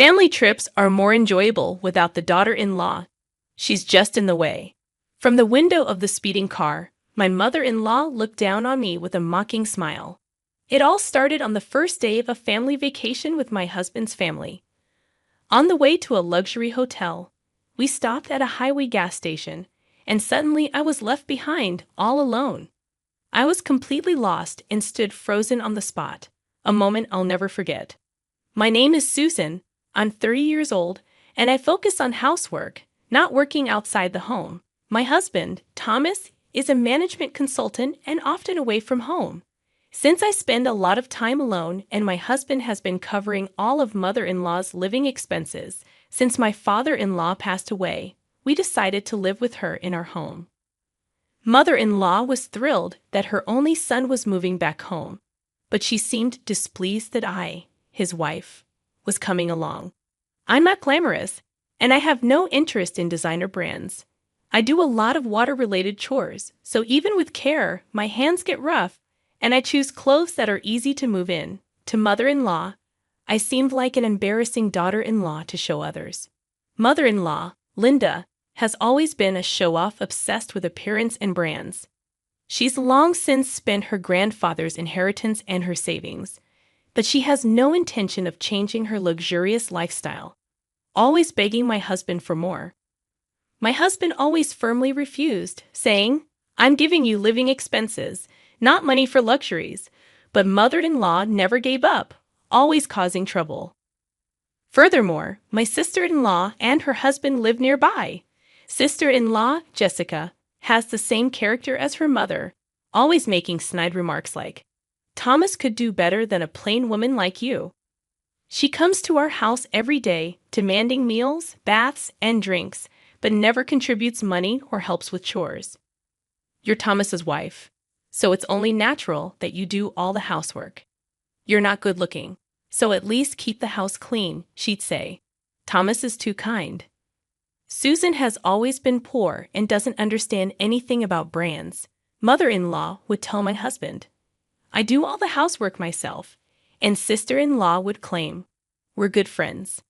Family trips are more enjoyable without the daughter-in-law. She's just in the way. From the window of the speeding car, my mother-in-law looked down on me with a mocking smile. It all started on the first day of a family vacation with my husband's family. On the way to a luxury hotel, we stopped at a highway gas station, and suddenly I was left behind, all alone. I was completely lost and stood frozen on the spot, a moment I'll never forget. My name is Susan, I'm 30 years old, and I focus on housework, not working outside the home. My husband, Thomas, is a management consultant and often away from home. Since I spend a lot of time alone and my husband has been covering all of mother-in-law's living expenses since my father-in-law passed away, we decided to live with her in our home. Mother-in-law was thrilled that her only son was moving back home, but she seemed displeased that I, his wife, was coming along. I'm not glamorous, and I have no interest in designer brands. I do a lot of water-related chores, so even with care, my hands get rough, and I choose clothes that are easy to move in. To mother-in-law, I seemed like an embarrassing daughter-in-law to show others. Mother-in-law, Linda, has always been a show-off obsessed with appearance and brands. She's long since spent her grandfather's inheritance and her savings, but she has no intention of changing her luxurious lifestyle, always begging my husband for more. My husband always firmly refused, saying, "I'm giving you living expenses, not money for luxuries," but mother-in-law never gave up, always causing trouble. Furthermore, my sister-in-law and her husband live nearby. Sister-in-law, Jessica, has the same character as her mother, always making snide remarks like, "Thomas could do better than a plain woman like you." She comes to our house every day, demanding meals, baths, and drinks, but never contributes money or helps with chores. You're Thomas's wife, so it's only natural that you do all the housework. You're not good looking, so at least keep the house clean, she'd say. Thomas is too kind. Susan has always been poor and doesn't understand anything about brands. Mother-in-law would tell my husband, "I do all the housework myself," and sister-in-law would claim, "We're good friends."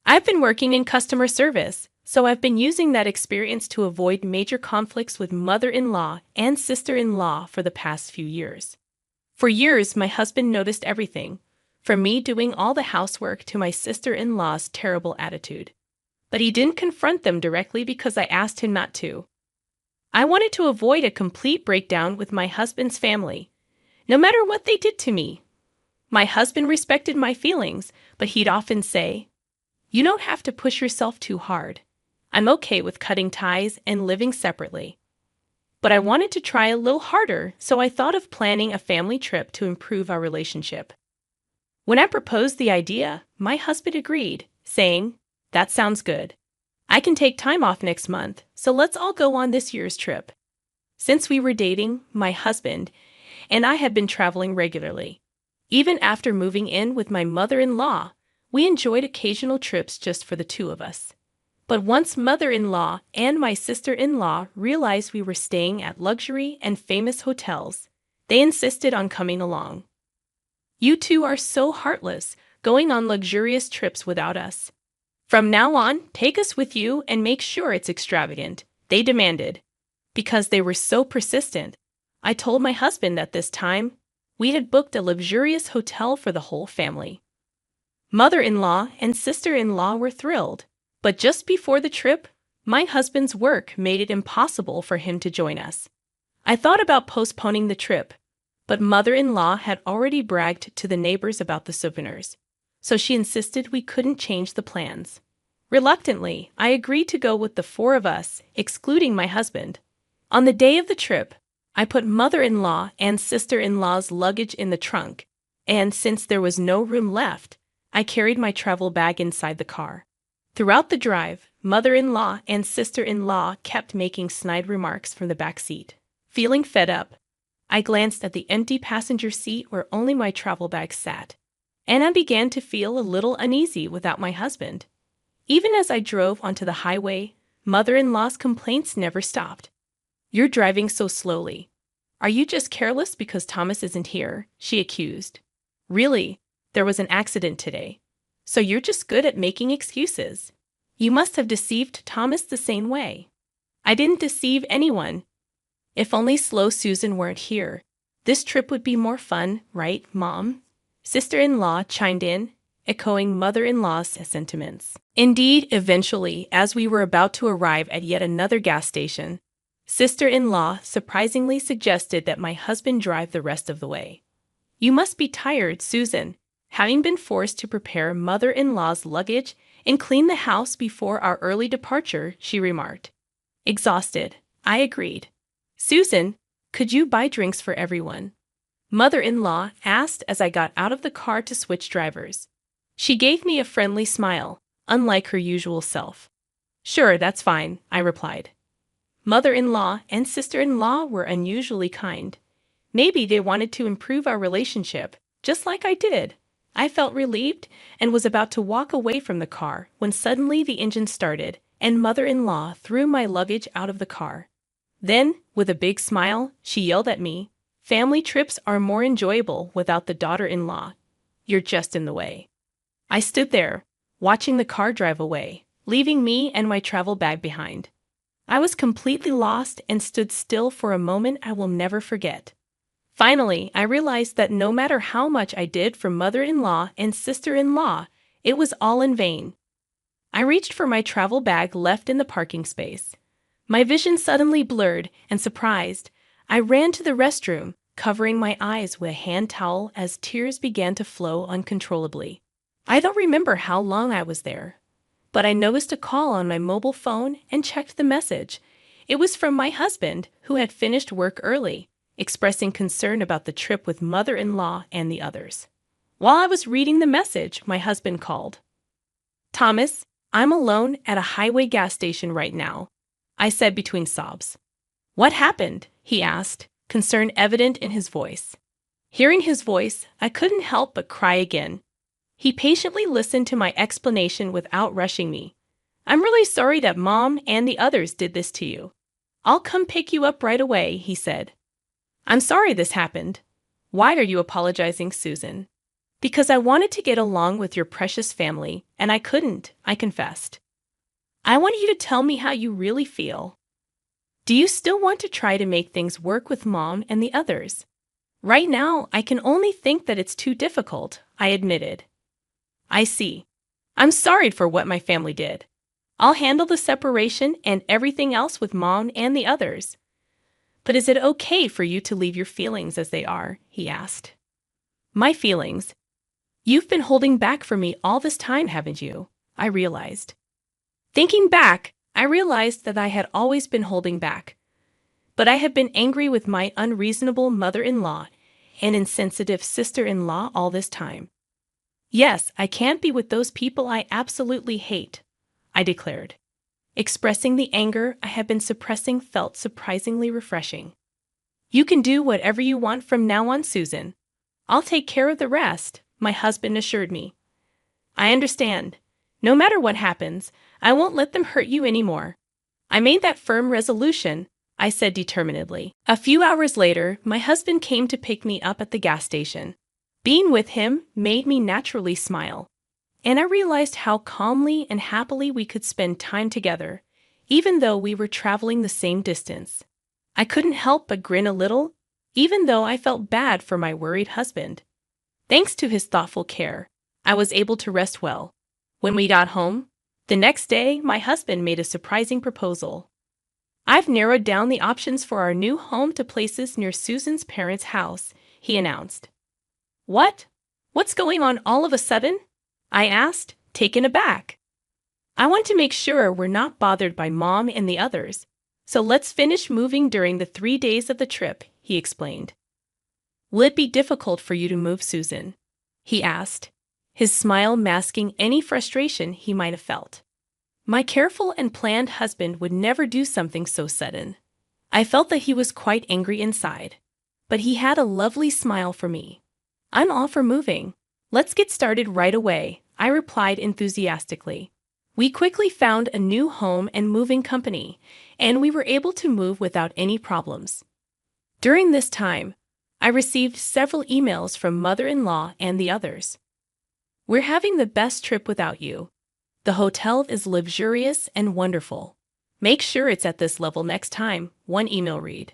I've been working in customer service, so I've been using that experience to avoid major conflicts with mother-in-law and sister-in-law for the past few years. For years, my husband noticed everything, from me doing all the housework to my sister-in-law's terrible attitude. But he didn't confront them directly because I asked him not to. I wanted to avoid a complete breakdown with my husband's family, no matter what they did to me. My husband respected my feelings, but he'd often say, "You don't have to push yourself too hard. I'm okay with cutting ties and living separately." But I wanted to try a little harder, so I thought of planning a family trip to improve our relationship. When I proposed the idea, my husband agreed, saying, "That sounds good. I can take time off next month, so let's all go on this year's trip." Since we were dating, my husband and I have been traveling regularly. Even after moving in with my mother-in-law, we enjoyed occasional trips just for the two of us. But once mother-in-law and my sister-in-law realized we were staying at luxury and famous hotels, they insisted on coming along. "You two are so heartless, going on luxurious trips without us. From now on, take us with you and make sure it's extravagant," they demanded. Because they were so persistent, I told my husband that this time, we had booked a luxurious hotel for the whole family. Mother-in-law and sister-in-law were thrilled, but just before the trip, my husband's work made it impossible for him to join us. I thought about postponing the trip, but mother-in-law had already bragged to the neighbors about the souvenirs, so she insisted we couldn't change the plans. Reluctantly, I agreed to go with the four of us, excluding my husband. On the day of the trip, I put mother-in-law and sister-in-law's luggage in the trunk, and since there was no room left, I carried my travel bag inside the car. Throughout the drive, mother-in-law and sister-in-law kept making snide remarks from the back seat. Feeling fed up, I glanced at the empty passenger seat where only my travel bag sat, and I began to feel a little uneasy without my husband. Even as I drove onto the highway, mother-in-law's complaints never stopped. "You're driving so slowly. Are you just careless because Thomas isn't here?" she accused. "Really, there was an accident today, So you're just good at making excuses. You must have deceived Thomas the same way. I didn't deceive anyone. If only Slow Susan weren't here. This trip would be more fun, right, Mom? Sister-in-law chimed in, echoing mother-in-law's sentiments. Indeed, eventually, as we were about to arrive at yet another gas station, sister-in-law surprisingly suggested that my husband drive the rest of the way. You must be tired, Susan, having been forced to prepare mother-in-law's luggage and clean the house before our early departure, she remarked. Exhausted, I agreed. Susan, could you buy drinks for everyone? Mother-in-law asked as I got out of the car to switch drivers. She gave me a friendly smile, unlike her usual self. Sure, that's fine, I replied. Mother-in-law and sister-in-law were unusually kind. Maybe they wanted to improve our relationship, just like I did. I felt relieved and was about to walk away from the car when suddenly the engine started and mother-in-law threw my luggage out of the car. Then, with a big smile, she yelled at me, "Family trips are more enjoyable without the daughter-in-law. You're just in the way." I stood there, watching the car drive away, leaving me and my travel bag behind. I was completely lost and stood still for a moment I will never forget. Finally, I realized that no matter how much I did for mother-in-law and sister-in-law, it was all in vain. I reached for my travel bag left in the parking space. My vision suddenly blurred, and surprised, I ran to the restroom, covering my eyes with a hand towel as tears began to flow uncontrollably. I don't remember how long I was there, but I noticed a call on my mobile phone and checked the message. It was from my husband, who had finished work early, expressing concern about the trip with mother-in-law and the others. While I was reading the message, my husband called. "Thomas, I'm alone at a highway gas station right now," I said between sobs. "What happened?" he asked, concern evident in his voice. Hearing his voice, I couldn't help but cry again. He patiently listened to my explanation without rushing me. "I'm really sorry that Mom and the others did this to you. I'll come pick you up right away," he said. "I'm sorry this happened." "Why are you apologizing, Susan?" "Because I wanted to get along with your precious family, and I couldn't," I confessed. "I want you to tell me how you really feel. Do you still want to try to make things work with Mom and the others?" "Right now, I can only think that it's too difficult," I admitted. "I see. I'm sorry for what my family did. I'll handle the separation and everything else with Mom and the others." "But is it okay for you to leave your feelings as they are?" he asked. "My feelings? You've been holding back from me all this time, haven't you?" I realized. Thinking back, I realized that I had always been holding back. But I had been angry with my unreasonable mother-in-law and insensitive sister-in-law all this time. "Yes, I can't be with those people I absolutely hate," I declared. Expressing the anger I had been suppressing felt surprisingly refreshing. "You can do whatever you want from now on, Susan. I'll take care of the rest," my husband assured me. "I understand. No matter what happens, I won't let them hurt you anymore." I made that firm resolution, I said determinedly. A few hours later, my husband came to pick me up at the gas station. Being with him made me naturally smile, and I realized how calmly and happily we could spend time together, even though we were traveling the same distance. I couldn't help but grin a little, even though I felt bad for my worried husband. Thanks to his thoughtful care, I was able to rest well. When we got home, the next day, my husband made a surprising proposal. "I've narrowed down the options for our new home to places near Susan's parents' house," he announced. "What? What's going on all of a sudden?" I asked, taken aback. "I want to make sure we're not bothered by Mom and the others, so let's finish moving during the 3 days of the trip," he explained. "Will it be difficult for you to move, Susan?" he asked, his smile masking any frustration he might have felt. My careful and planned husband would never do something so sudden. I felt that he was quite angry inside, but he had a lovely smile for me. "I'm all for moving. Let's get started right away," I replied enthusiastically. We quickly found a new home and moving company, and we were able to move without any problems. During this time, I received several emails from mother-in-law and the others. We're having the best trip without you. The hotel is luxurious and wonderful. Make sure it's at this level next time, one email read.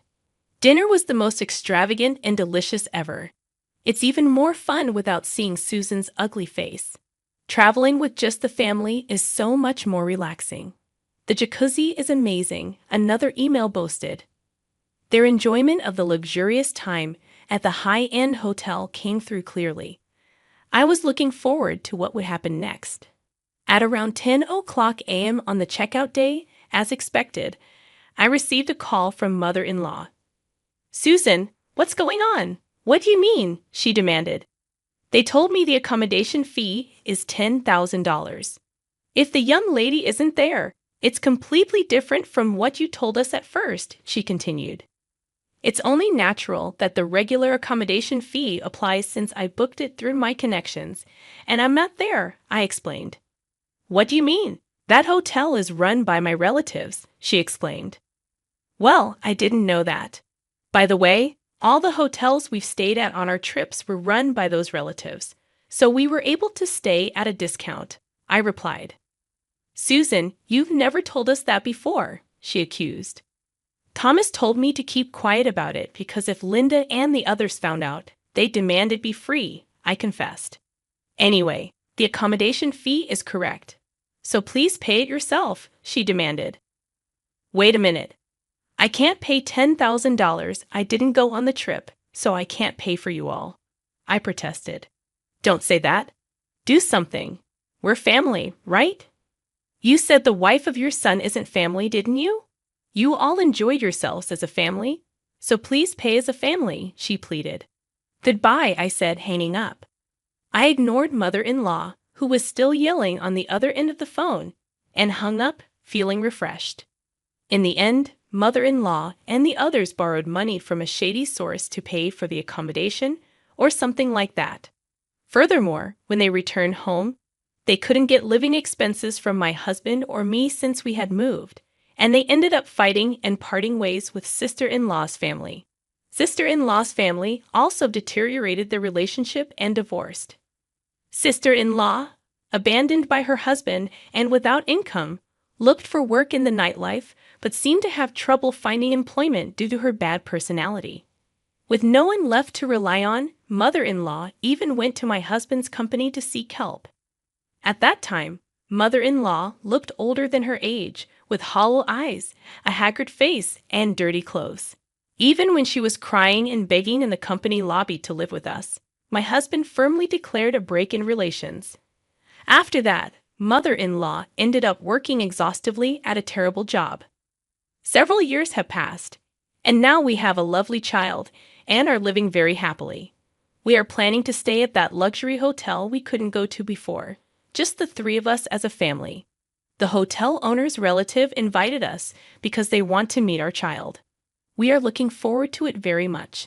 Dinner was the most extravagant and delicious ever. It's even more fun without seeing Susan's ugly face. Traveling with just the family is so much more relaxing. The jacuzzi is amazing, another email boasted. Their enjoyment of the luxurious time at the high-end hotel came through clearly. I was looking forward to what would happen next. At around 10 o'clock a.m. on the checkout day, as expected, I received a call from mother-in-law. "Susan, what's going on? What do you mean?" she demanded. "They told me the accommodation fee is $10,000. If the young lady isn't there, it's completely different from what you told us at first," she continued. "It's only natural that the regular accommodation fee applies since I booked it through my connections, and I'm not there," I explained. "What do you mean? That hotel is run by my relatives," she explained. "Well, I didn't know that. By the way, all the hotels we've stayed at on our trips were run by those relatives, so we were able to stay at a discount," I replied. "Susan, you've never told us that before," she accused. "Thomas told me to keep quiet about it because if Linda and the others found out, they'd demand it be free," I confessed. "Anyway, the accommodation fee is correct. So please pay it yourself," she demanded. "Wait a minute. I can't pay $10,000. I didn't go on the trip, so I can't pay for you all," I protested. "Don't say that. Do something. We're family, right? You said the wife of your son isn't family, didn't you? You all enjoyed yourselves as a family, so please pay as a family," she pleaded. "Goodbye," I said, hanging up. I ignored mother-in-law, who was still yelling on the other end of the phone, and hung up, feeling refreshed. In the end, mother-in-law and the others borrowed money from a shady source to pay for the accommodation, or something like that. Furthermore, when they returned home, they couldn't get living expenses from my husband or me since we had moved, and they ended up fighting and parting ways with sister-in-law's family. Sister-in-law's family also deteriorated their relationship and divorced. Sister-in-law, abandoned by her husband and without income, looked for work in the nightlife but seemed to have trouble finding employment due to her bad personality. With no one left to rely on, mother-in-law even went to my husband's company to seek help. At that time, mother-in-law looked older than her age, with hollow eyes, a haggard face, and dirty clothes. Even when she was crying and begging in the company lobby to live with us, my husband firmly declared a break in relations. After that, mother-in-law ended up working exhaustively at a terrible job. Several years have passed, and now we have a lovely child and are living very happily. We are planning to stay at that luxury hotel we couldn't go to before, just the three of us as a family. The hotel owner's relative invited us because they want to meet our child. We are looking forward to it very much.